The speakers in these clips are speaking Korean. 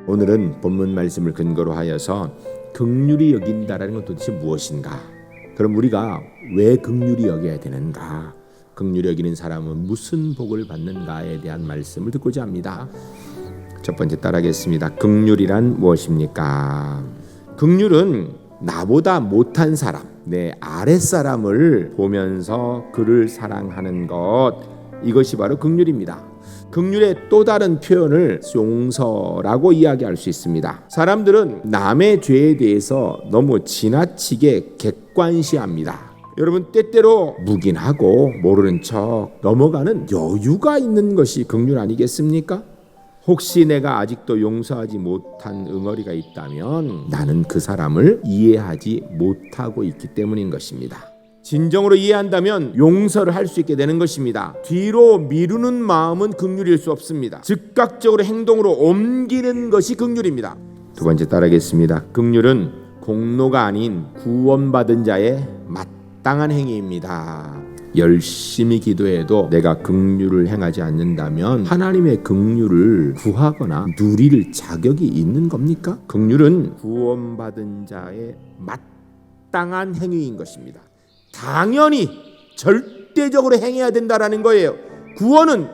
오늘은 본문 말씀을 근거로 하여서 긍휼히 여긴다라는 건 도대체 무엇인가? 그럼 우리가 왜 긍휼히 여겨야 되는가? 긍휼히 여기는 사람은 무슨 복을 받는가에 대한 말씀을 듣고자 합니다. 첫 번째 따라하겠습니다. 긍휼이란 무엇입니까? 긍휼은 나보다 못한 사람, 내 아랫사람을 보면서 그를 사랑하는 것, 이것이 바로 긍휼입니다. 긍휼의 또 다른 표현을 용서라고 이야기할 수 있습니다. 사람들은 남의 죄에 대해서 너무 지나치게 객관시합니다. 여러분, 때때로 묵인하고 모르는 척 넘어가는 여유가 있는 것이 긍휼 아니겠습니까? 혹시 내가 아직도 용서하지 못한 응어리가 있다면 나는 그 사람을 이해하지 못하고 있기 때문인 것입니다. 진정으로 이해한다면 용서를 할 수 있게 되는 것입니다. 뒤로 미루는 마음은 긍휼일 수 없습니다. 즉각적으로 행동으로 옮기는 것이 긍휼입니다. 두 번째 따르겠습니다. 긍휼은 공로가 아닌 구원받은 자의 마땅한 행위입니다. 열심히 기도해도 내가 긍휼을 행하지 않는다면 하나님의 긍휼을 구하거나 누릴 자격이 있는 겁니까? 긍휼은 구원받은 자의 마땅한 행위인 것입니다. 당연히 절대적으로 행해야 된다라는 거예요. 구원은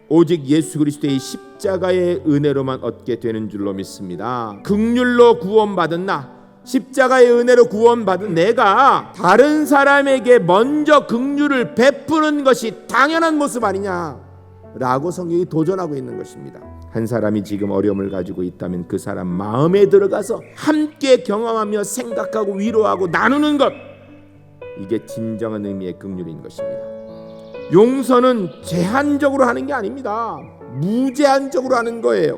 오직 예수 그리스도의 십자가의 은혜로만 얻게 되는 줄로 믿습니다. 긍휼로 구원받은 나, 십자가의 은혜로 구원받은 내가 다른 사람에게 먼저 긍휼을 베푸는 것이 당연한 모습 아니냐라고 성경이 도전하고 있는 것입니다. 한 사람이 지금 어려움을 가지고 있다면 그 사람 마음에 들어가서 함께 경험하며 생각하고 위로하고 나누는 것, 이게 진정한 의미의 긍휼인 것입니다. 용서는 제한적으로 하는 게 아닙니다. 무제한적으로 하는 거예요.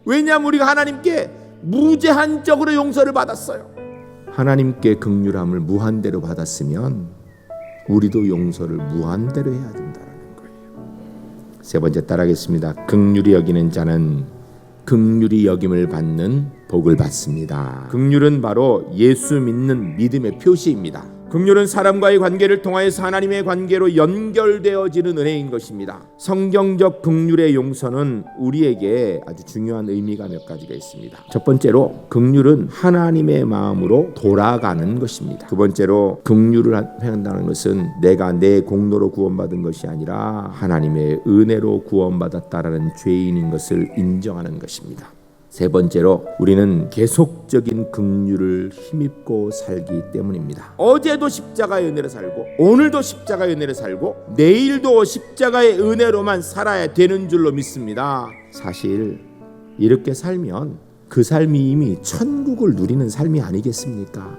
왜냐하면 우리가 하나님께 무제한적으로 용서를 받았어요. 하나님께 긍휼함을 무한대로 받았으면 우리도 용서를 무한대로 해야 된다는 거예요. 세 번째 따라하겠습니다. 긍휼히 여기는 자는 긍휼히 여김을 받는 복을 받습니다. 긍휼은 바로 예수 믿는 믿음의 표시입니다. 긍휼은 사람과의 관계를 통하여서 하나님의 관계로 연결되어지는 은혜인 것입니다. 성경적 긍휼의 용서는 우리에게 아주 중요한 의미가 몇 가지가 있습니다. 첫 번째로 긍휼은 하나님의 마음으로 돌아가는 것입니다. 두 번째로 긍휼을 행한다는 것은 내가 내 공로로 구원받은 것이 아니라 하나님의 은혜로 구원받았다라는 죄인인 것을 인정하는 것입니다. 세 번째로 우리는 계속적인 긍휼을 힘입고 살기 때문입니다. 어제도 십자가의 은혜로 살고 오늘도 십자가의 은혜로 살고 내일도 십자가의 은혜로만 살아야 되는 줄로 믿습니다. 사실 이렇게 살면 그 삶이 이미 천국을 누리는 삶이 아니겠습니까?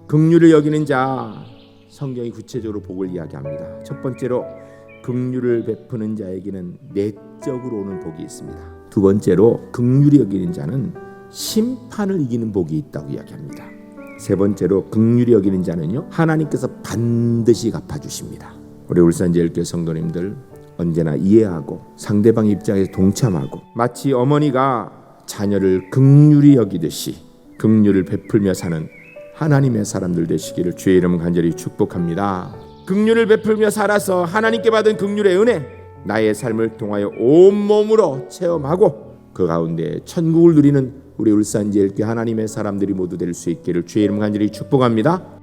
긍휼을 여기는 자, 성경이 구체적으로 복을 이야기합니다. 첫 번째로 긍휼을 베푸는 자에게는 내적으로 오는 복이 있습니다. 두 번째로 긍휼히 여기는 자는 심판을 이기는 복이 있다고 이야기합니다. 세 번째로 긍휼히 여기는 자는요, 하나님께서 반드시 갚아주십니다. 우리 울산제일교회 성도님들 언제나 이해하고 상대방 입장에서 동참하고 마치 어머니가 자녀를 긍휼히 여기듯이 긍휼을 베풀며 사는 하나님의 사람들 되시기를 주의 이름 간절히 축복합니다. 긍휼을 베풀며 살아서 하나님께 받은 긍휼의 은혜, 나의 삶을 통하여 온몸으로 체험하고 그 가운데 천국을 누리는 우리 울산제일교회 하나님의 사람들이 모두 될 수 있기를 주의 이름 간절히 축복합니다.